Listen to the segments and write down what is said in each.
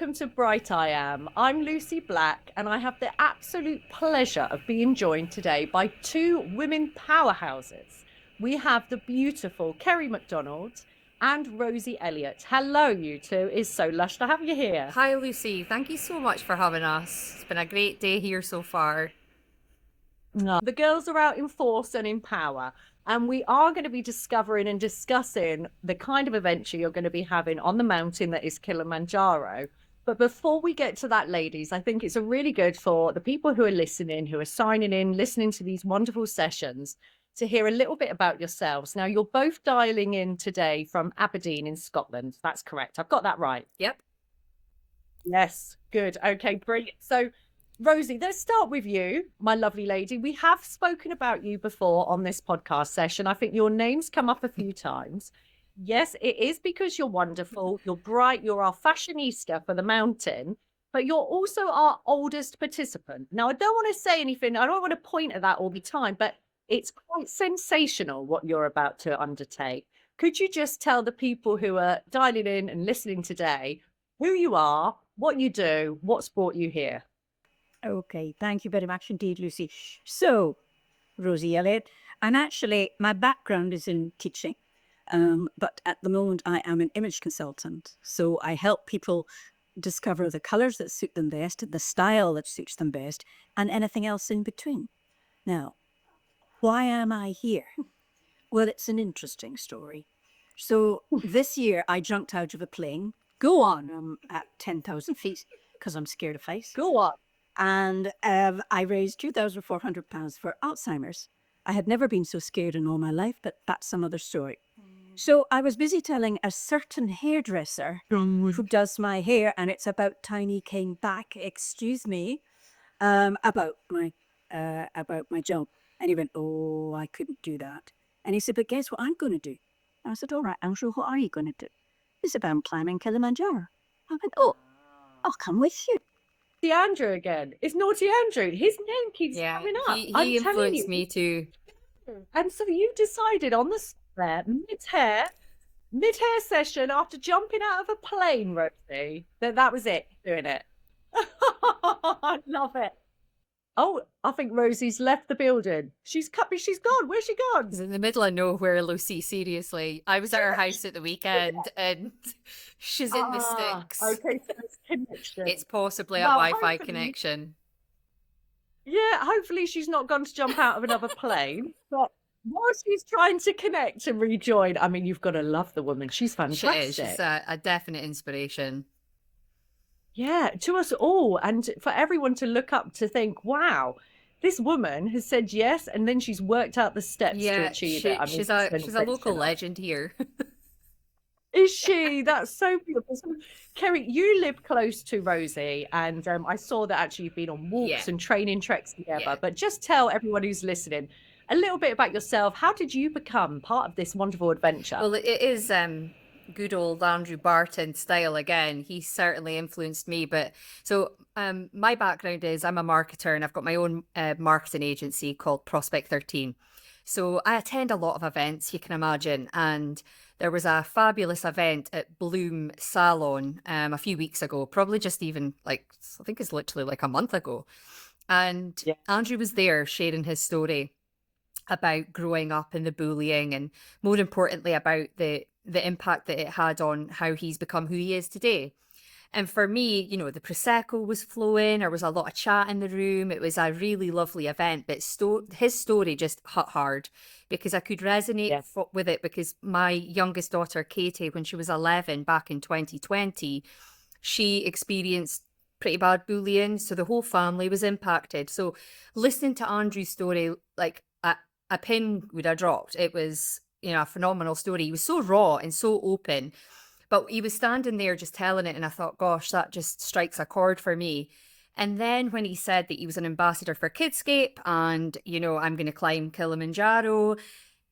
welcome to BrightIAM. I'm Lucy Black, and I have the absolute pleasure of being joined today by two women powerhouses. We have the beautiful Cerri McDonald and Rosee Elliott. Hello, you two. It's so lush to have you here. Hi, Lucy. Thank you so much for having us. It's been a great day here so far. The girls are out in force and in power, and we are going to be discovering and discussing the kind of adventure you're going to be having on the mountain that is Kilimanjaro. But before we get to that, ladies, I think it's a really good for the people who are listening, who are signing in, listening to these wonderful sessions, to hear a little bit about yourselves. Now, you're both dialing in today from Aberdeen in Scotland. That's correct. I've got that right. Yep. Yes, good. Okay, brilliant. So, Rosee, let's start with you, my lovely lady. We have spoken about you before on this podcast session. I think your name's come up a few times. Yes, it is because you're wonderful, you're bright, you're our fashionista for the mountain, but you're also our oldest participant. Now, I don't want to say anything, I don't want to point at that all the time, but it's quite sensational what you're about to undertake. Could you just tell the people who are dialing in and listening today who you are, what you do, what's brought you here? Okay, thank you very much indeed, Lucy. So, Rosee Elliott, and actually my background is in teaching, but at the moment I am an image consultant. So I help people discover the colours that suit them best, the style that suits them best, and anything else in between. Now, why am I here? Well, it's an interesting story. So this year I jumped out of a plane. Go on, I'm at 10,000 feet because I'm scared of heights. Go on. And I raised £2,400 for Alzheimer's. I had never been so scared in all my life, but that's another story. So I was busy telling a certain hairdresser who does my hair, and it's about time he came back, excuse me, about my job. And he went, oh, I couldn't do that. And he said, but guess what I'm going to do? And I said, all right, Andrew, what are you going to do? He said, I'm climbing Kilimanjaro. I went, oh, I'll come with you. The Andrew again. It's Naughty Andrew. His name keeps coming up. He influenced me too. And so you decided on the spot, mid-hair session after jumping out of a plane, Rosee, that was it, doing it. I love it. Oh, I think Rosie's left the building. She's gone. Where's she gone? It's in the middle of nowhere, Lucy, seriously. I was at her house at the weekend and she's in the sticks. Okay, so it's connection. It's possibly a Wi-Fi connection. Yeah, hopefully she's not gone to jump out of another plane. But while she's trying to connect and rejoin, I mean, you've got to love the woman. She's fantastic. She is. She's a definite inspiration. Yeah, to us all, and for everyone to look up to think, wow, this woman has said yes, and then she's worked out the steps to achieve it. I mean, she's a local legend here. Is she? That's so beautiful. So, Cerri, you live close to Rosee, and I saw that actually you've been on walks and training treks together. But just tell everyone who's listening a little bit about yourself. How did you become part of this wonderful adventure? Well, it is good old Andrew Barton style again. He certainly influenced me. But so my background is I'm a marketer and I've got my own marketing agency called Prospect 13. So I attend a lot of events, you can imagine. And there was a fabulous event at Bloom Salon a few weeks ago, probably just even I think it's literally like a month ago. And Andrew was there sharing his story about growing up and the bullying, and more importantly about the impact that it had on how he's become who he is today. And for me, you know, the Prosecco was flowing, there was a lot of chat in the room, it was a really lovely event, but his story just hit hard because I could resonate with it, because my youngest daughter, Katie, when she was 11 back in 2020, she experienced pretty bad bullying, so the whole family was impacted. So listening to Andrew's story, like a pin would have dropped. It was, you know, a phenomenal story. He was so raw and so open, but he was standing there just telling it, and I thought, gosh, that just strikes a chord for me. And then when he said that he was an ambassador for Kidscape and, you know, I'm going to climb Kilimanjaro,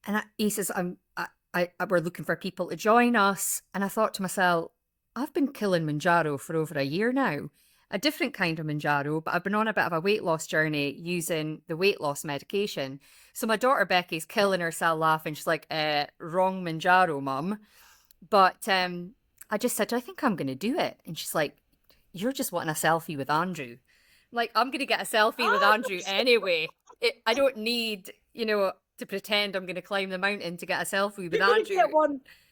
and he says, we're looking for people to join us. And I thought to myself, I've been Kilimanjaro for over a year now. A different kind of Manjaro, but I've been on a bit of a weight loss journey using the weight loss medication. So my daughter Becky's killing herself laughing. She's like, wrong Manjaro, mum. But I just said, I think I'm going to do it. And she's like, you're just wanting a selfie with Andrew. Like, I'm going to get a selfie with Andrew anyway. I don't need, to pretend I'm going to climb the mountain to get a selfie with Andrew.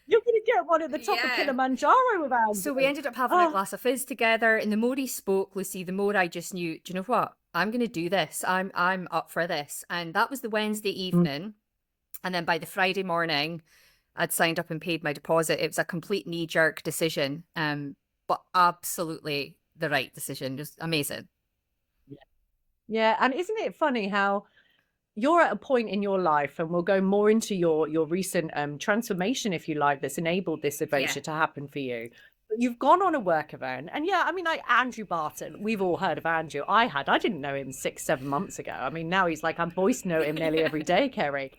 You're going to get one at the top of Kilimanjaro with Andrew. So we ended up having a glass of fizz together, and the more he spoke, Lucy, the more I just knew, do you know what? I'm going to do this. I'm up for this. And that was the Wednesday evening. And then by the Friday morning, I'd signed up and paid my deposit. It was a complete knee-jerk decision, but absolutely the right decision. Just amazing. Yeah, and isn't it funny how you're at a point in your life, and we'll go more into your recent transformation, if you like, that's enabled this adventure to happen for you. But you've gone on a work event, and I mean, like Andrew Barton, we've all heard of Andrew. I didn't know him 6-7 months ago. I mean, now he's like, I'm voice note him nearly every day, Cerri.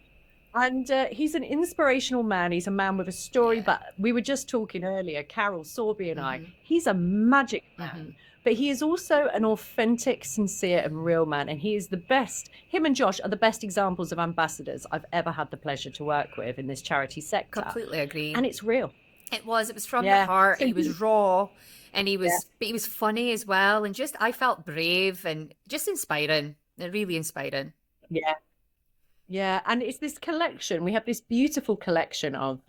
And he's an inspirational man. He's a man with a story. But we were just talking earlier, Carol Sorby and I, he's a magic man. But he is also an authentic, sincere and real man. And he is the best. Him and Josh are the best examples of ambassadors I've ever had the pleasure to work with in this charity sector. Completely agree. And it's real. It was from the heart. He was raw, and he was funny as well. And just, I felt brave and just inspiring. Really inspiring. Yeah. Yeah. And it's this collection. We have this beautiful collection of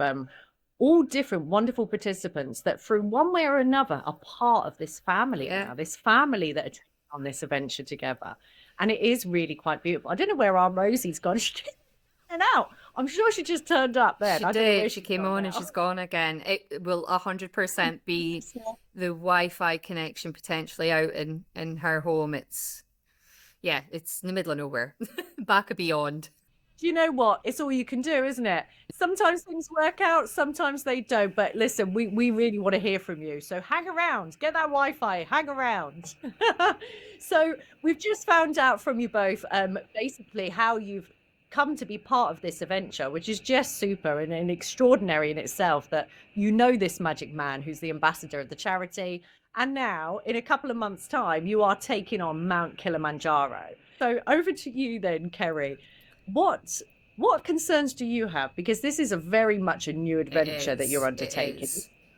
all different wonderful participants that through one way or another are part of this family now, this family that are taking on this adventure together. And it is really quite beautiful. I don't know where our Rosie's gone. She's out. I'm sure she just turned up then. She did. She came on and she's gone again. It will 100% be the Wi-Fi connection potentially out in her home. It's in the middle of nowhere. Back and beyond. Do you know what? It's all you can do, isn't it? Sometimes things work out, sometimes they don't. But listen, we really want to hear from you. So hang around, get that Wi-Fi, hang around. So we've just found out from you both basically how you've come to be part of this adventure, which is just super and extraordinary in itself, that you know this magic man who's the ambassador of the charity. And now, in a couple of months' time, you are taking on Mount Kilimanjaro. So over to you then, Cerri. What concerns do you have? Because this is a very much a new adventure that you're undertaking.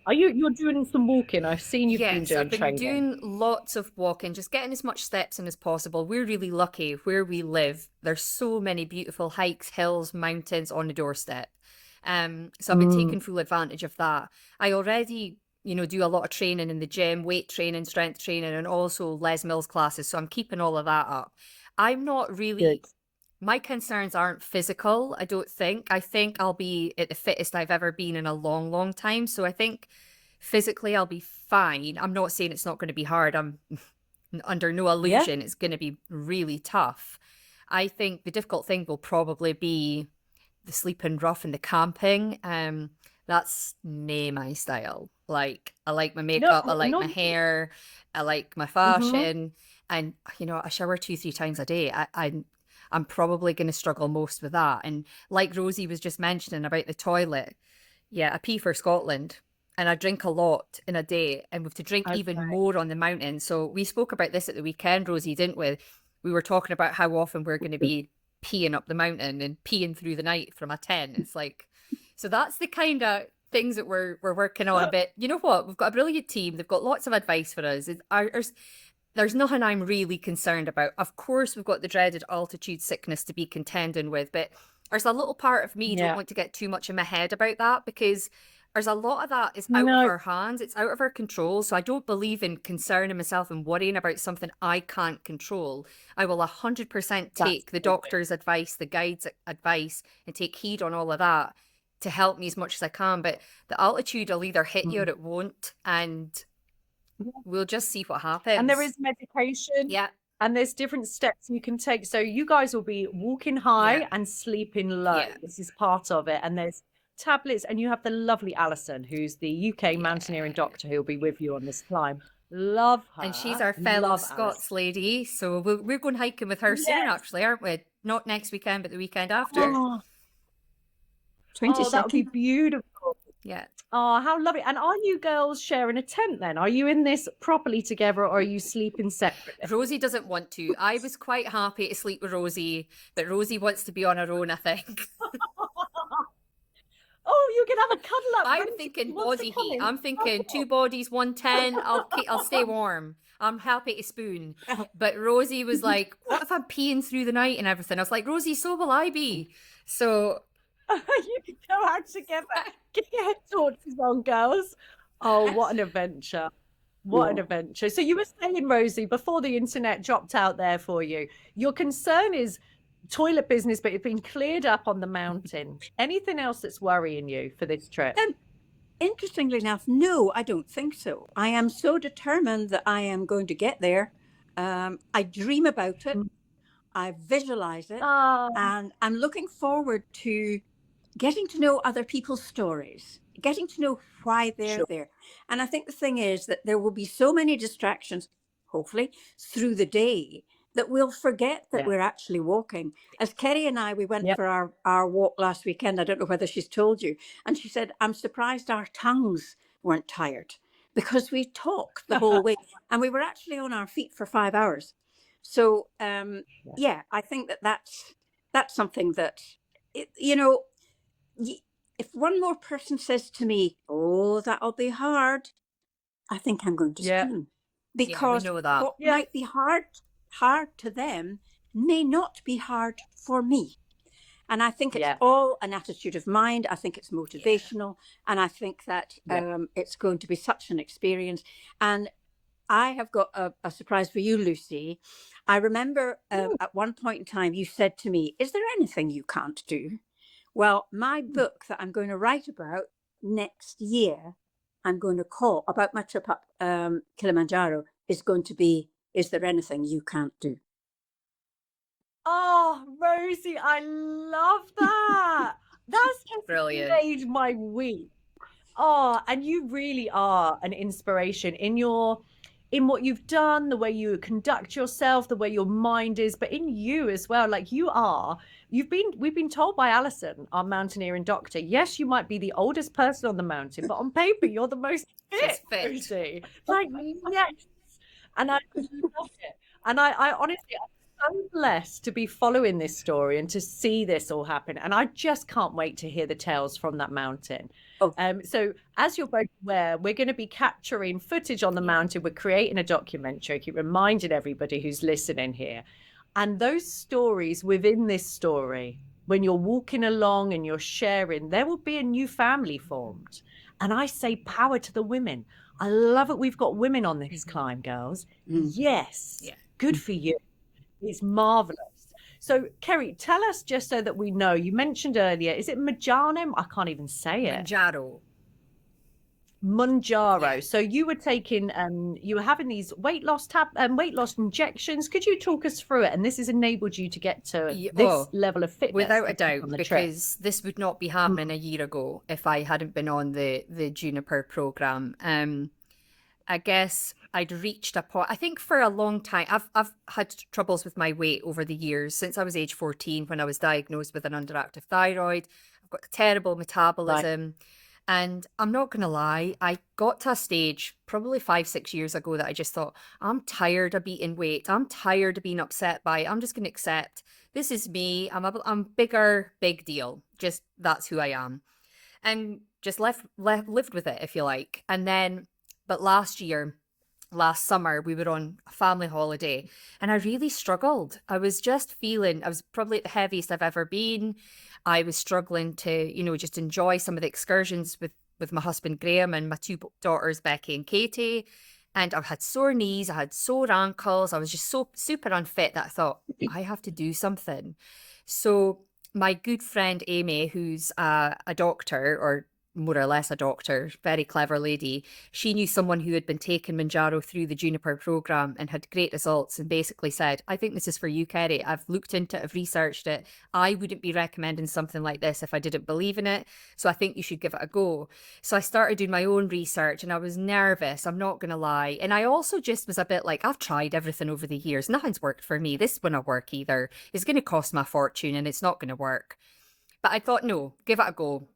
You're doing some walking? I've seen you've been doing training. I've been doing lots of walking, just getting as much steps in as possible. We're really lucky where we live. There's so many beautiful hikes, hills, mountains on the doorstep. So I've been taking full advantage of that. I already, do a lot of training in the gym, weight training, strength training, and also Les Mills classes. So I'm keeping all of that up. I'm not really... Good. My concerns aren't physical, I don't think. I think I'll be at the fittest I've ever been in a long, long time. So I think physically I'll be fine. I'm not saying it's not going to be hard. I'm under no illusion it's going to be really tough. I think the difficult thing will probably be the sleeping rough and the camping. That's nae my style. Like, I like my makeup, I like my hair, I like my fashion. And, I shower 2-3 times a day. I'm probably going to struggle most with that. And like Rosee was just mentioning about the toilet, I pee for Scotland and I drink a lot in a day, and we have to drink even more on the mountain. So we spoke about this at the weekend, Rosee, didn't we? We were talking about how often we're going to be peeing up the mountain and peeing through the night from a tent. It's like, so that's the kind of things that we're working on. But you know what? We've got a brilliant team. They've got lots of advice for us. There's nothing I'm really concerned about. Of course, we've got the dreaded altitude sickness to be contending with, but there's a little part of me don't want to get too much in my head about that, because there's a lot of that is out of our hands. It's out of our control. So I don't believe in concerning myself and worrying about something I can't control. I will 100% take the doctor's advice, the guide's advice, and take heed on all of that to help me as much as I can. But the altitude will either hit you or it won't. And we'll just see what happens. And there is medication. And there's different steps you can take. So you guys will be walking high and sleeping low. This is part of it. And there's tablets. And you have the lovely Alison, who's the UK mountaineering doctor, who'll be with you on this climb. Love her. And she's our fellow Scots lady. So we're going hiking with her soon, actually, aren't we? Not next weekend, but the weekend after. 22nd. That would be beautiful. Yeah. Oh, how lovely. And are you girls sharing a tent then? Are you in this properly together, or are you sleeping separately? Rosee doesn't want to. I was quite happy to sleep with Rosee, but Rosee wants to be on her own, I think. Oh, you can have a cuddle up. I'm Rosie thinking wants to body come heat. in. I'm thinking 2 bodies, 110. I'll stay warm. I'm happy to spoon. But Rosie was like, what if I'm peeing through the night and everything? I was like, Rosie, so will I be. So You can go out together. Get your head torches on, girls. Oh, what an adventure. What an adventure. So you were saying, Rosie, before the internet dropped out there for you, your concern is toilet business, but it's been cleared up on the mountain. Anything else that's worrying you for this trip? Interestingly enough, no, I don't think so. I am so determined that I am going to get there. I dream about it. I visualize it. Oh, And I'm looking forward to getting to know other people's stories, getting to know why they're sure. there. And I think the thing is that there will be so many distractions, hopefully, through the day that we'll forget that Yeah. we're actually walking. As Kerry and I, we went Yep. for our walk last weekend. I don't know whether she's told you. And she said, I'm surprised our tongues weren't tired because we talked the whole way. And we were actually on our feet for 5 hours. So, yeah, I think that that's something that, you know, if one more person says to me, oh, that'll be hard, I think I'm going to Yeah. scream. yeah, we Because know that. what Yeah. might be hard to them may not be hard for me. And I think it's Yeah. all an attitude of mind. I think it's motivational. And I think that it's going to be such an experience. And I have got a surprise for you, Lucy. I remember at one point in time, you said to me, is there anything you can't do? Well, my book that I'm going to write about next year, I'm going to call about my trip up Kilimanjaro, is going to be, is there anything you can't do? Oh, Rosie, I love that. That's just Brilliant. made my week. Oh, and you really are an inspiration in what you've done, the way you conduct yourself, the way your mind is, but in you as well. Like we've been told by Alison, our mountaineering doctor, yes, you might be the oldest person on the mountain, but on paper, you're the most She's fit, fit. Rosie. Like, yes. And I love it. And I honestly, I'm so blessed to be following this story and to see this all happen. And I just can't wait to hear the tales from that mountain. Oh. So as you're both aware, we're going to be capturing footage on the mountain. We're creating a documentary. I keep reminding everybody who's listening here. And those stories within this story, when you're walking along and you're sharing, there will be a new family formed. And I say power to the women. I love it. We've got women on this climb, girls. Yes. Yeah. Good for you. It's marvelous. So, Kerry, tell us just so that we know. You mentioned earlier, is it Majanum? I can't even say it. Manjaro. Munjaro. Yeah. So you were taking, you were having these weight loss injections. Could you talk us through it? And this has enabled you to get to this level of fitness, without a doubt, on the trip. because this would not be happening a year ago if I hadn't been on the Juniper program. I guess I'd reached a point. I think for a long time, I've had troubles with my weight over the years since I was age 14 when I was diagnosed with an underactive thyroid. I've got terrible metabolism. Right. And I'm not going to lie, I got to a stage probably 5-6 years ago that I just thought, I'm tired of beating weight. I'm tired of being upset by it. I'm just going to accept this is me. I'm bigger, big deal. Just that's who I am. And just lived with it, if you like. And then, but last summer, we were on a family holiday and I really struggled. I was probably at the heaviest I've ever been. I was struggling to, just enjoy some of the excursions with my husband, Graham, and my 2 daughters, Becky and Katie. And I had sore knees, I had sore ankles. I was just so super unfit that I thought, I have to do something. So my good friend, Amy, who's a doctor, or more or less a doctor, very clever lady, she knew someone who had been taking Manjaro through the Juniper program and had great results, and basically said, I think this is for you, Kerry. I've looked into it, I've researched it. I wouldn't be recommending something like this if I didn't believe in it. So I think you should give it a go. So I started doing my own research and I was nervous, I'm not going to lie. And I also just was a bit like, I've tried everything over the years. Nothing's worked for me. This won't work either. It's going to cost me a fortune and it's not going to work. But I thought, no, give it a go.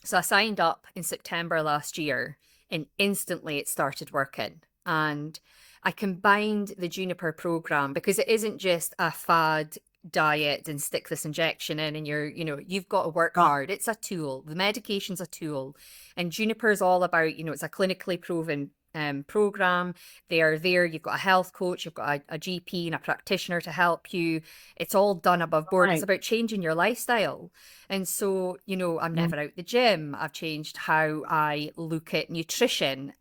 So I signed up in September last year and instantly it started working. And I combined the Juniper program because it isn't just a fad diet and stick this injection in and you've got to work hard. It's a tool. The medication's a tool. And Juniper is all about, it's a clinically proven program. They are there. You've got a health coach, you've got a GP and a practitioner to help you. It's all done above board. It's about changing your lifestyle. And so, I'm never out the gym. I've changed how I look at nutrition.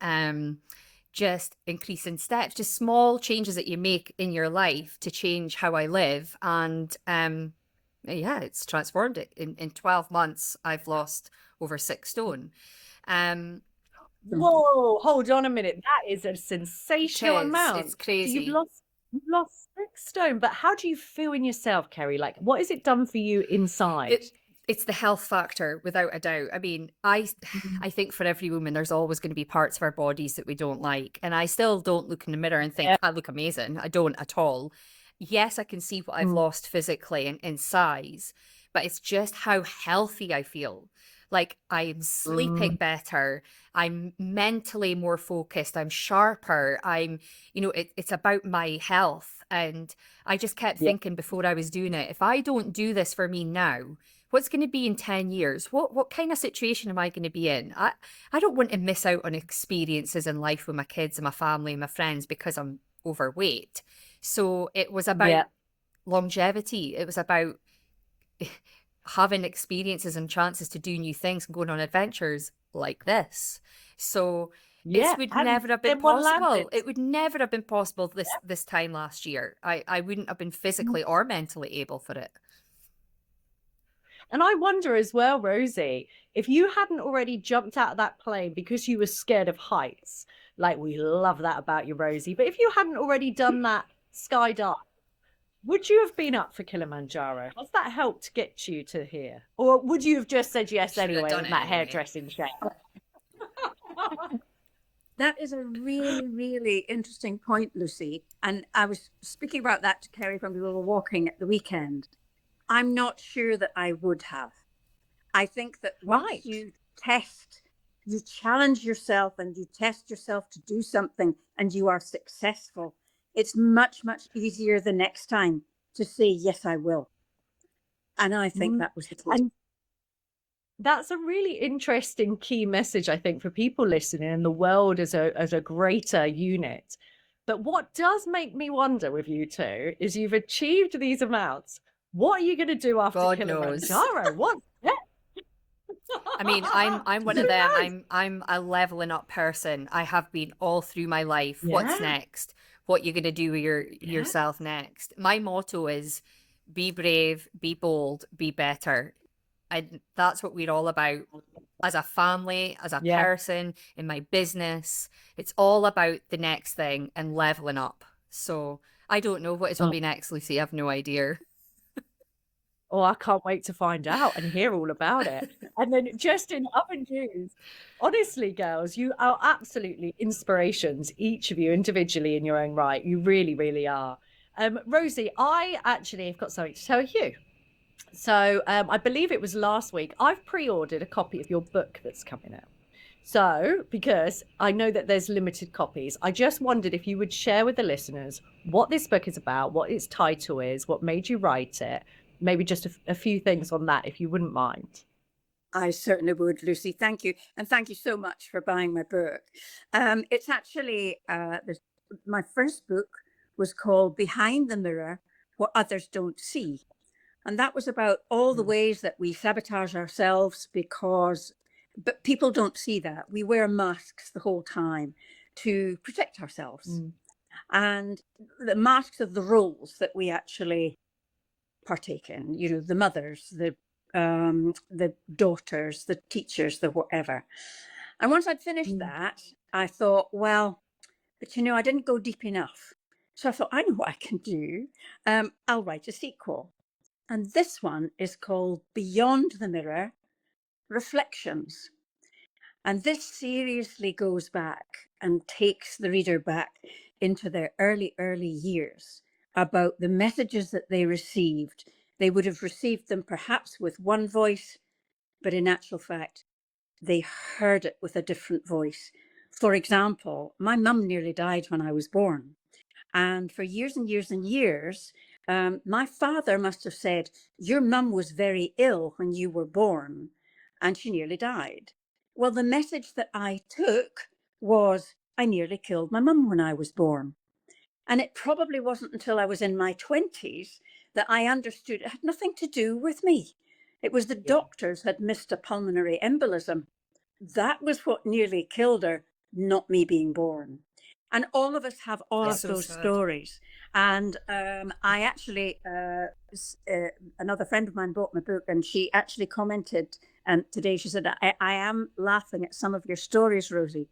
Just increasing steps, just small changes that you make in your life to change how I live. And it's transformed it. In 12 months, I've lost over 6 stone. Whoa, hold on a minute. That is a sensational amount. It's crazy. So you've lost 6 stone, but how do you feel in yourself, Cerri? Like, what has it done for you inside? It's the health factor, without a doubt. I mean, I think for every woman, there's always going to be parts of our bodies that we don't like. And I still don't look in the mirror and think, I look amazing. I don't at all. Yes, I can see what I've lost physically in size, but it's just how healthy I feel. Like, I'm sleeping better. I'm mentally more focused. I'm sharper. It's about my health. And I just kept thinking before I was doing it, if I don't do this for me now, what's going to be in 10 years? What kind of situation am I going to be in? I don't want to miss out on experiences in life with my kids and my family and my friends because I'm overweight. So it was about longevity. It was about having experiences and chances to do new things and going on adventures like this. So this would never have been possible. It would never have been possible this time last year. I wouldn't have been physically or mentally able for it. And I wonder as well, Rosee, if you hadn't already jumped out of that plane because you were scared of heights, like we love that about you, Rosee, but if you hadn't already done that skydive, would you have been up for Kilimanjaro? Has that helped get you to here? Or would you have just said yes anyway in that hairdressing shape? That is a really, really interesting point, Lucy. And I was speaking about that to Cerri when we were walking at the weekend. I'm not sure that I would have. I think that once you challenge yourself and you test yourself to do something and you are successful, it's much, much easier the next time to say, yes, I will. And I think that was the case. That's a really interesting key message, I think, for people listening in the world as a greater unit. But what does make me wonder with you two is you've achieved these amounts. What are you going to do after Kilimanjaro? What? I mean, I'm one of them. I'm a leveling up person. I have been all through my life. What's next? What you're going to do with yourself next? My motto is be brave, be bold, be better. And that's what we're all about as a family, as a person, in my business. It's all about the next thing and leveling up. So I don't know what will be next, Lucy. I have no idea. Oh, I can't wait to find out and hear all about it. And then just in other news, honestly, girls, you are absolutely inspirations, each of you individually in your own right. You really, really are. Rosee, I actually have got something to tell you. So I believe it was last week, I've pre-ordered a copy of your book that's coming out. So, because I know that there's limited copies, I just wondered if you would share with the listeners what this book is about, what its title is, what made you write it, maybe just a few things on that, if you wouldn't mind. I certainly would, Lucy. Thank you. And thank you so much for buying my book. It's actually, my first book was called Behind the Mirror, What Others Don't See. And that was about all the ways that we sabotage ourselves but people don't see that. We wear masks the whole time to protect ourselves. And the masks of the roles that we actually partake in, the mothers, the daughters, the teachers, the whatever. And once I'd finished that, I thought, well, but I didn't go deep enough. So I thought, I know what I can do. I'll write a sequel. And this one is called Beyond the Mirror, Reflections. And this seriously goes back and takes the reader back into their early years about the messages that they received. They would have received them perhaps with one voice, but in actual fact, they heard it with a different voice. For example, my mum nearly died when I was born. And for years and years and years, My father must have said, your mum was very ill when you were born and she nearly died. Well, the message that I took was, I nearly killed my mum when I was born. And it probably wasn't until I was in my 20s that I understood it had nothing to do with me. It was the doctors had missed a pulmonary embolism. That was what nearly killed her, not me being born. And all of us have all of So those sad. stories. And I actually, another friend of mine bought my book, and she actually commented today. She said, I am laughing at some of your stories, Rosie,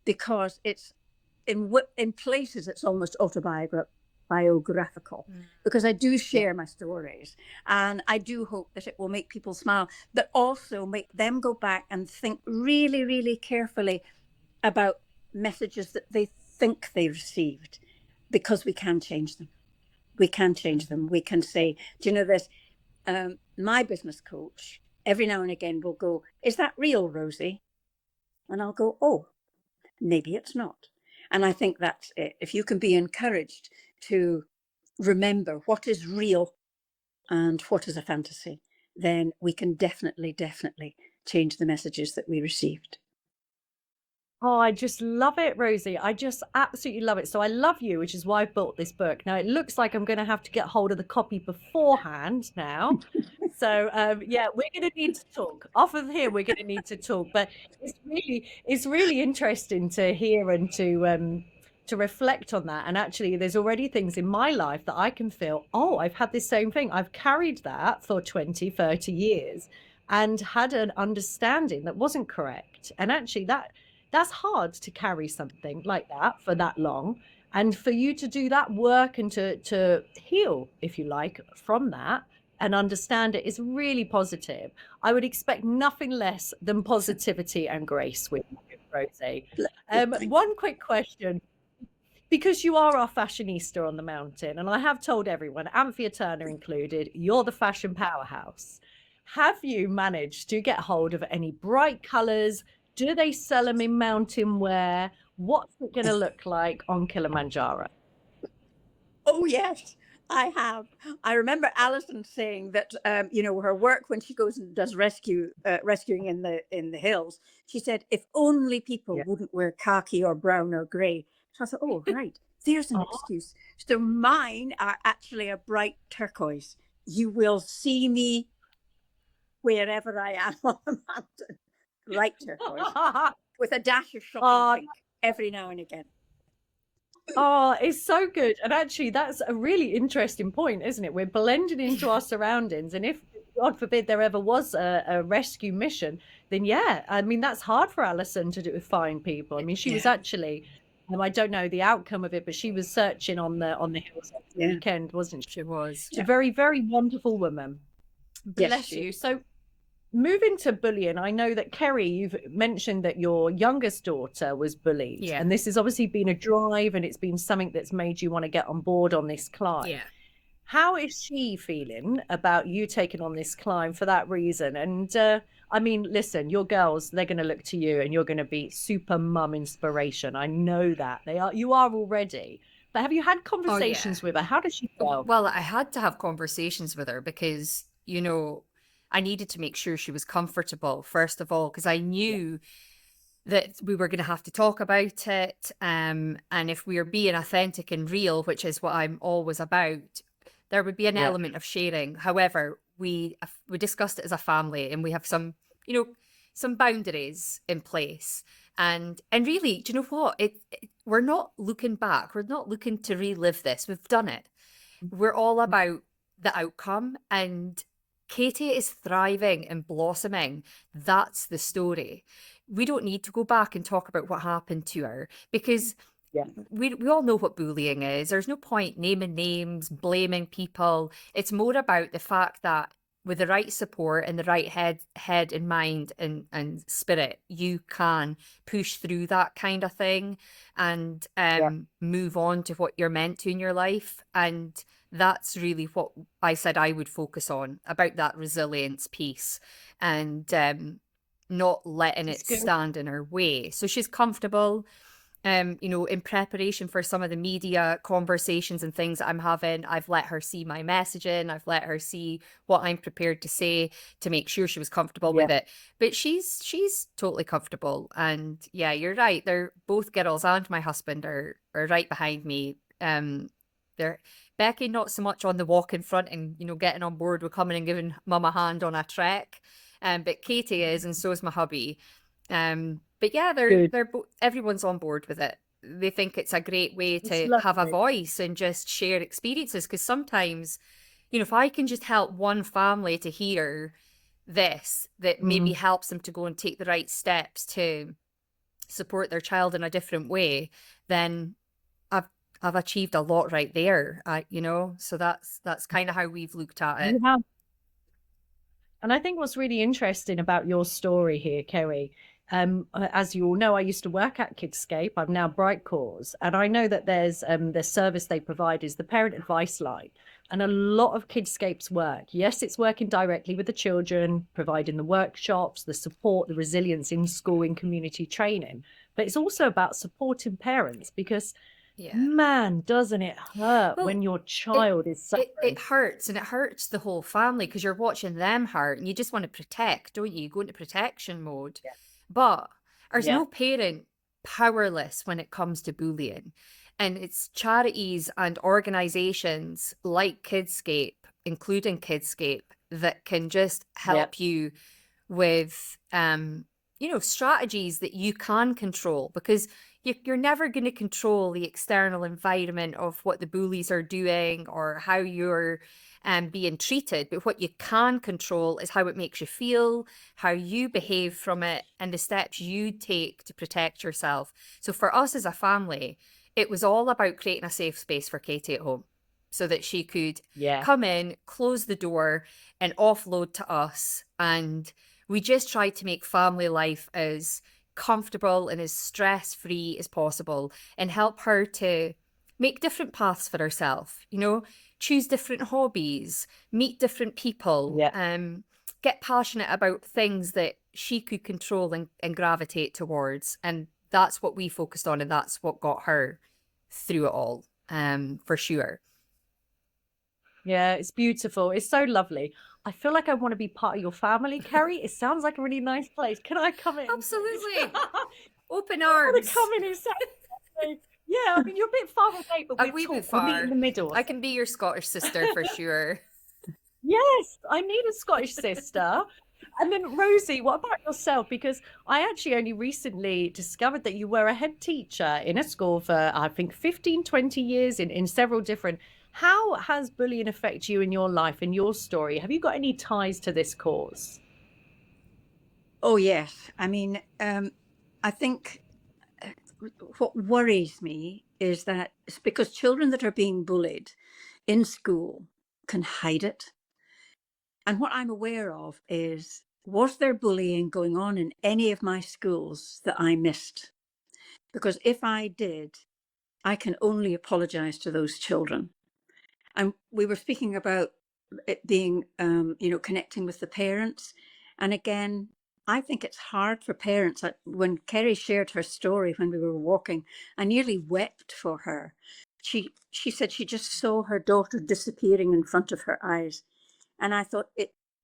because it's in places it's almost biographical, because I do share my stories, and I do hope that it will make people smile, but also make them go back and think really, really carefully about messages that they think they received, because we can change them. We can change them. We can say, do you know this? My business coach every now and again will go, is that real, Rosie? And I'll go, oh, maybe it's not. And I think that if you can be encouraged to remember what is real and what is a fantasy, then we can definitely, definitely change the messages that we received. Oh, I just love it, Rosie. I just absolutely love it. So I love you, which is why I bought this book. Now it looks like I'm going to have to get hold of the copy beforehand now. So yeah, we're going to need to talk. Off of here, we're going to need to talk. But it's really interesting to hear and to reflect on that. And actually, there's already things in my life that I can feel, oh, I've had this same thing. I've carried that for 20, 30 years and had an understanding that wasn't correct. And actually that's hard to carry something like that for that long. And for you to do that work and to heal, if you like, from that and understand it is really positive. I would expect nothing less than positivity and grace with you, Rosie. One quick question, because you are our fashionista on the mountain, and I have told everyone, Anthea Turner included, you're the fashion powerhouse. Have you managed to get hold of any bright colors? Do they sell them in mountain wear? What's it going to look like on Kilimanjaro? Oh, yes, I have. I remember Alison saying that, her work when she goes and does rescuing in the hills, she said, if only people wouldn't wear khaki or brown or grey. So I thought, oh, right, there's an excuse. So mine are actually a bright turquoise. You will see me wherever I am on the mountain, bright turquoise, with a dash of shocking pink every now and again. Oh, it's so good. And actually, that's a really interesting point, isn't it? We're blending into our surroundings. And if, God forbid, there ever was a rescue mission, then yeah, I mean, that's hard for Alison to do, find people. I mean, she was actually, I don't know the outcome of it, but she was searching on the hills over the weekend, wasn't she? She was. She's a very, very wonderful woman. Bless you. So moving to bullying, I know that Kerry, you've mentioned that your youngest daughter was bullied. Yeah. And this has obviously been a drive and it's been something that's made you want to get on board on this climb. Yeah. How is she feeling about you taking on this climb for that reason? And I mean, listen, your girls, they're going to look to you and you're going to be super mum inspiration. I know that. You are already. But have you had conversations with her? How does she feel? Well, I had to have conversations with her because, I needed to make sure she was comfortable, first of all, because I knew that we were going to have to talk about it. And if we are being authentic and real, which is what I'm always about, there would be an element of sharing. However, we discussed it as a family and we have some boundaries in place. And really, do you know what? We're not looking back. We're not looking to relive this. We've done it. We're all about the outcome, and Katie is thriving and blossoming. That's the story. We don't need to go back and talk about what happened to her because we all know what bullying is. There's no point naming names, blaming people. It's more about the fact that with the right support and the right head and mind and spirit, you can push through that kind of thing and move on to what you're meant to in your life. And that's really what I said I would focus on, about that resilience piece and not letting it stand in her way. So she's comfortable. in preparation for some of the media conversations and things that I'm having, I've let her see my messaging. I've let her see what I'm prepared to say to make sure she was comfortable with it. But she's totally comfortable. And yeah, you're right. They're both girls and my husband are right behind me. They're Becky not so much on the walk in front and getting on board with coming and giving mum a hand on a trek. But Katie is, and so is my hubby. But yeah, they're everyone's on board with it. They think it's a great way to have a voice and just share experiences. Because sometimes, if I can just help one family to hear this, that maybe helps them to go and take the right steps to support their child in a different way, then I've achieved a lot right there. So that's kind of how we've looked at it. And I think what's really interesting about your story here, Kerry, as you all know, I used to work at Kidscape. I'm now Bright Cause, and I know that there's the service they provide is the parent advice line. And a lot of Kidscape's work, yes, it's working directly with the children, providing the workshops, the support, the resilience in school, in community training. But it's also about supporting parents because, man, doesn't it hurt when your child is suffering? It hurts, and it hurts the whole family because you're watching them hurt and you just want to protect, don't you? You go into protection mode. But there's no parent powerless when it comes to bullying. And it's charities and organizations like Kidscape, including Kidscape, that can just help you with, strategies that you can control, because you're never going to control the external environment of what the bullies are doing or how you're being treated. But what you can control is how it makes you feel, how you behave from it, and the steps you take to protect yourself. So for us as a family, it was all about creating a safe space for Katie at home so that she could come in, close the door, and offload to us. And we just tried to make family life as comfortable and as stress-free as possible and help her to make different paths for herself, choose different hobbies, meet different people, get passionate about things that she could control and gravitate towards. And that's what we focused on, and that's what got her through it all, for sure. Yeah, it's beautiful. It's so lovely. I feel like I want to be part of your family, Kerry. It sounds like a really nice place. Can I come in? Absolutely. Open arms. I want to come in and say, yeah, I mean, you're a bit far away, but we'll meet in the middle. I can be your Scottish sister for sure. Yes, I need a Scottish sister. And then Rosee, what about yourself? Because I actually only recently discovered that you were a head teacher in a school for, I think, 15, 20 years in several different. How has bullying affected you in your life, in your story? Have you got any ties to this cause? Oh, yes. I mean, I think what worries me is that it's because children that are being bullied in school can hide it. And what I'm aware of is, was there bullying going on in any of my schools that I missed? Because if I did, I can only apologize to those children. And we were speaking about it being, connecting with the parents. And again, I think it's hard for parents. When Kerry shared her story when we were walking, I nearly wept for her. She said she just saw her daughter disappearing in front of her eyes. And I thought,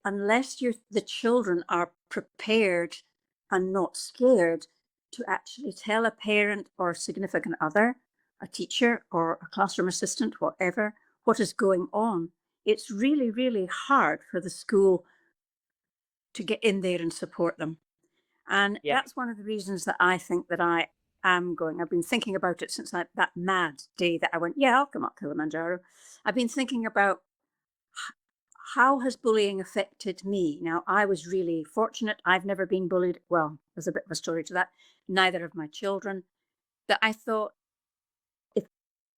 unless the children are prepared and not scared to actually tell a parent or significant other, a teacher or a classroom assistant, whatever, what is going on, it's really, really hard for the school to get in there and support them. And that's one of the reasons that I think that I am going. I've been thinking about it since that mad day that I went, I'll come up Kilimanjaro. I've been thinking about how has bullying affected me? Now, I was really fortunate. I've never been bullied. Well, there's a bit of a story to that. Neither of my children. That I thought,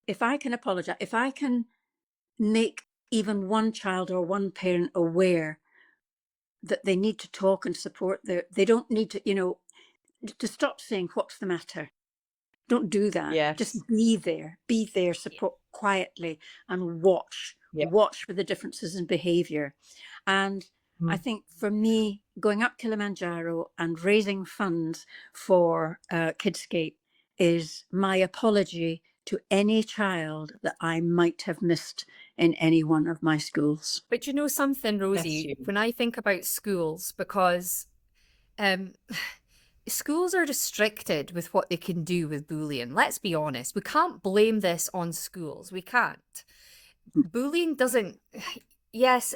if I can apologize, if I can make even one child or one parent aware that they need to talk and support they don't need to, to stop saying, what's the matter? Don't do that. Yes. Just be there, support quietly and watch for the differences in behavior. And I think for me, going up Kilimanjaro and raising funds for Kidscape, is my apology to any child that I might have missed in any one of my schools. But you know something, Bless Rosie, you. when I think about schools, because um, schools are restricted with what they can do with bullying. Let's be honest. We can't blame this on schools. We can't. Bullying doesn't, yes,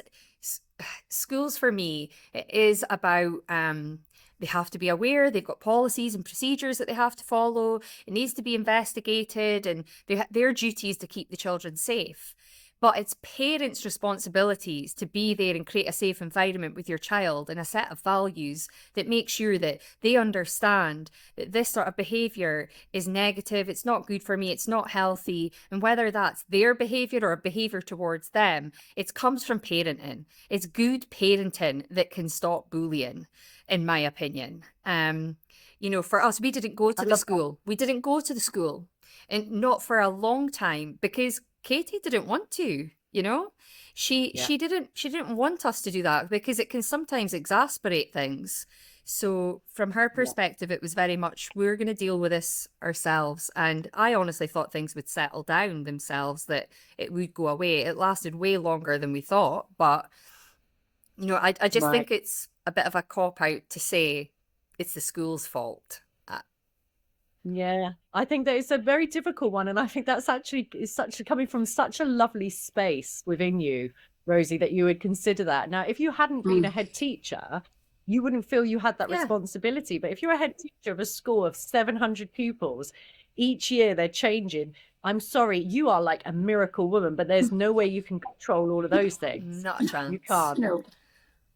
schools for me, it is about, they have to be aware, they've got policies and procedures that they have to follow. It needs to be investigated, and their duty is to keep the children safe. But it's parents' responsibilities to be there and create a safe environment with your child and a set of values that make sure that they understand that this sort of behaviour is negative, it's not good for me, it's not healthy. And whether that's their behaviour or a behaviour towards them, it comes from parenting. It's good parenting that can stop bullying, in my opinion. You know, for us, we didn't go to the school. We didn't go to the school, and not for a long time, because Katie didn't want to, you know. She didn't want us to do that because it can sometimes exasperate things. So from her perspective, it was very much, we're going to deal with this ourselves. And I honestly thought things would settle down themselves, that it would go away. It lasted way longer than we thought. But, you know, I just think it's a bit of a cop-out to say it's the school's fault. Yeah, I think that it's a very difficult one. And I think that's actually coming from such a lovely space within you, Rosie, that you would consider that. Now, if you hadn't been a head teacher, you wouldn't feel you had that responsibility. But if you're a head teacher of a school of 700 pupils, each year they're changing. I'm sorry, you are like a miracle woman, but there's no way you can control all of those things. Not a chance. You can't.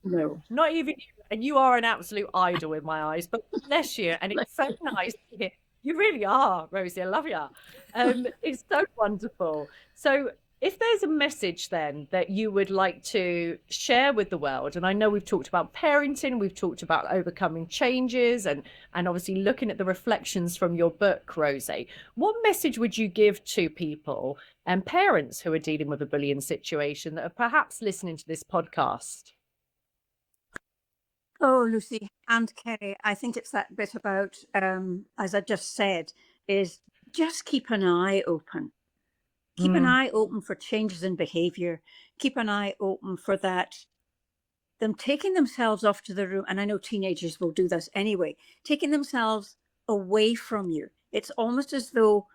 No. Not even you. And you are an absolute idol in my eyes, but bless you. And it's so nice to hear. You really are, Rosie. I love you. It's so wonderful. So if there's a message then that you would like to share with the world, and I know we've talked about parenting, we've talked about overcoming changes, and obviously looking at the reflections from your book, Rosie, what message would you give to people and parents who are dealing with a bullying situation that are perhaps listening to this podcast? Oh, Lucy and Kerry, I think it's that bit about, as I just said, is just keep an eye open. Keep an eye open for changes in behaviour. Keep an eye open for that, them taking themselves off to the room. And I know teenagers will do this anyway, taking themselves away from you. It's almost as though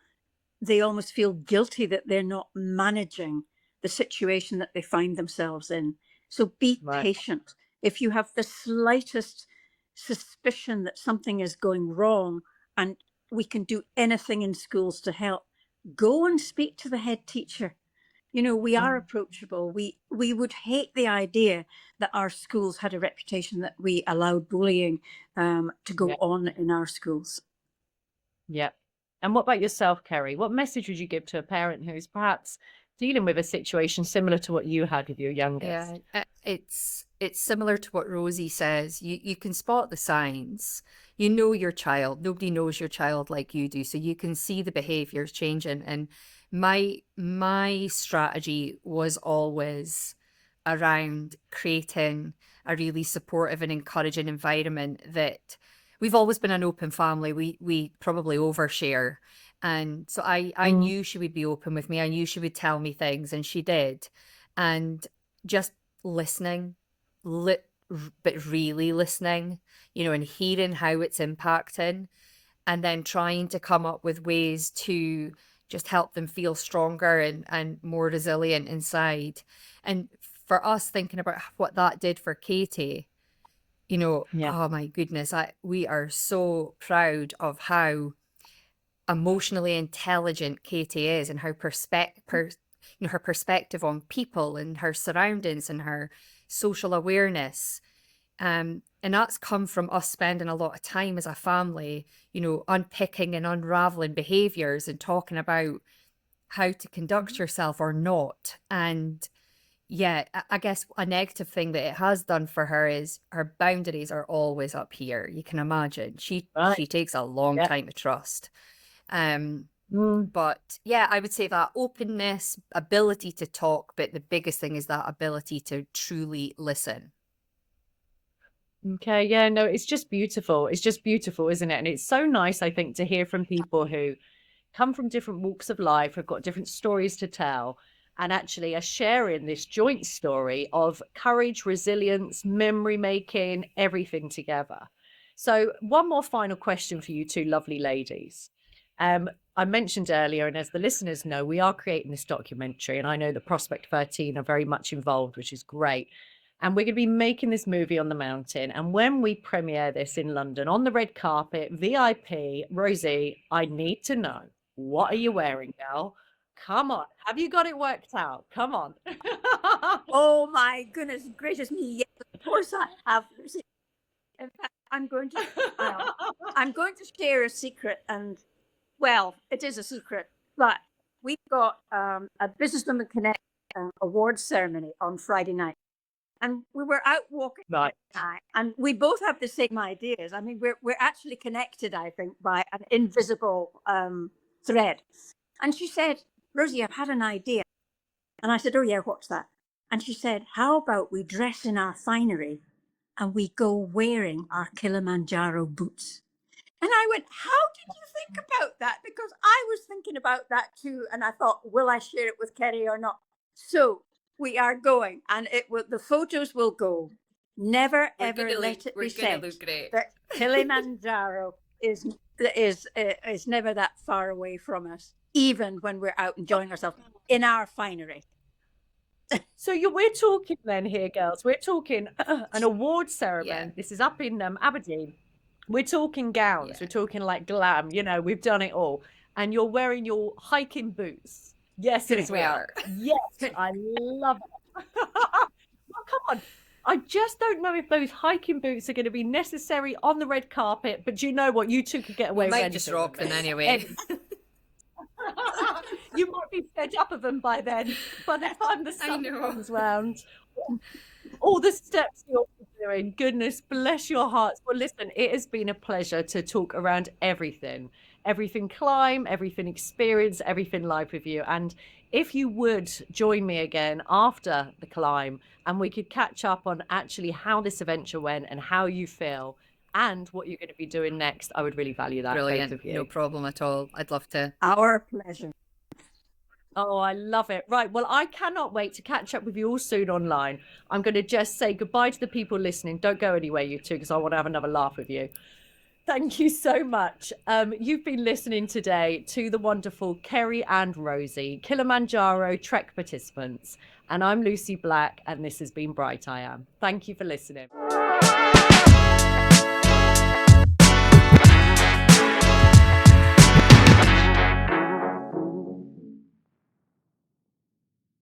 they almost feel guilty that they're not managing the situation that they find themselves in. So be patient. If you have the slightest suspicion that something is going wrong and we can do anything in schools to help, go and speak to the head teacher. You know, we are approachable. We would hate the idea that our schools had a reputation that we allowed bullying to go on in our schools. Yeah. And what about yourself, Kerry? What message would you give to a parent who's perhaps dealing with a situation similar to what you had with your youngest? Yeah, it's similar to what Rosie says. You can spot the signs. You know your child. Nobody knows your child like you do, so you can see the behaviors changing. And my strategy was always around creating a really supportive and encouraging environment. That we've always been an open family. We probably overshare. And so I knew she would be open with me. I knew she would tell me things, and she did. And just listening, but really listening, you know, and hearing how it's impacting, and then trying to come up with ways to just help them feel stronger and more resilient inside. And for us, thinking about what that did for Katie, you know, oh my goodness, we are so proud of how emotionally intelligent Katie is, and how her perspective on people and her surroundings and her social awareness. And that's come from us spending a lot of time as a family, you know, unpicking and unraveling behaviors and talking about how to conduct yourself or not. And yeah, I guess a negative thing that it has done for her is her boundaries are always up here. You can imagine she takes a long time to trust. But yeah, I would say that openness, ability to talk, but the biggest thing is that ability to truly listen. Okay, yeah, no, it's just beautiful. It's just beautiful, isn't it? And it's so nice, I think, to hear from people who come from different walks of life, have got different stories to tell, and actually are sharing this joint story of courage, resilience, memory making, everything together. So, one more final question for you two lovely ladies. I mentioned earlier, and as the listeners know, we are creating this documentary, and I know that Prospect 13 are very much involved, which is great. And we're going to be making this movie on the mountain. And when we premiere this in London on the red carpet, VIP, Rosie, I need to know, what are you wearing, girl? Come on. Have you got it worked out? Come on. Oh my goodness gracious me! Yes, of course I have. Lucy. In fact, I'm going to share a secret, and well, it is a secret, but we've got a Businesswoman Connect awards ceremony on Friday night, and we were out walking, Right. and we both have the same ideas. I mean, we're actually connected, I think, by an invisible thread. And she said, "Rosie, I've had an idea." And I said, "Oh yeah, what's that?" And she said, "How about we dress in our finery and we go wearing our Kilimanjaro boots?" And I went, "How did you think about that?" Because I was thinking about that too. And I thought, will I share it with Kerry or not? So we are going, and the photos will go. Never, ever let it be said that Kilimanjaro is never that far away from us, even when we're out enjoying ourselves in our finery. So we're talking then here, girls. We're talking an award ceremony. Yeah. This is up in Aberdeen. We're talking gowns. Yeah. We're talking like glam. You know, we've done it all. And you're wearing your hiking boots. Yes, as We well. are. Yes, I love it. Oh, come on. I just don't know if those hiking boots are going to be necessary on the red carpet. But you know what? You two could get away We with might just anything rock with them it. anyway. You might be fed up of them by then. By the time the I sun know. comes round. All the steps you're doing, goodness bless your hearts. Well, listen, it has been a pleasure to talk around everything climb, everything experience, everything life with you. And if you would join me again after the climb and we could catch up on actually how this adventure went and how you feel and what you're going to be doing next, I would really value that. Both Brilliant. of you. No problem at all. I'd love to. Our pleasure. Oh, I love it. Right. Well, I cannot wait to catch up with you all soon online. I'm going to just say goodbye to the people listening. Don't go anywhere, you two, because I want to have another laugh with you. Thank you so much. You've been listening today to the wonderful Kerry and Rosie, Kilimanjaro Trek participants. And I'm Lucy Black, and this has been BrightIAM. Thank you for listening.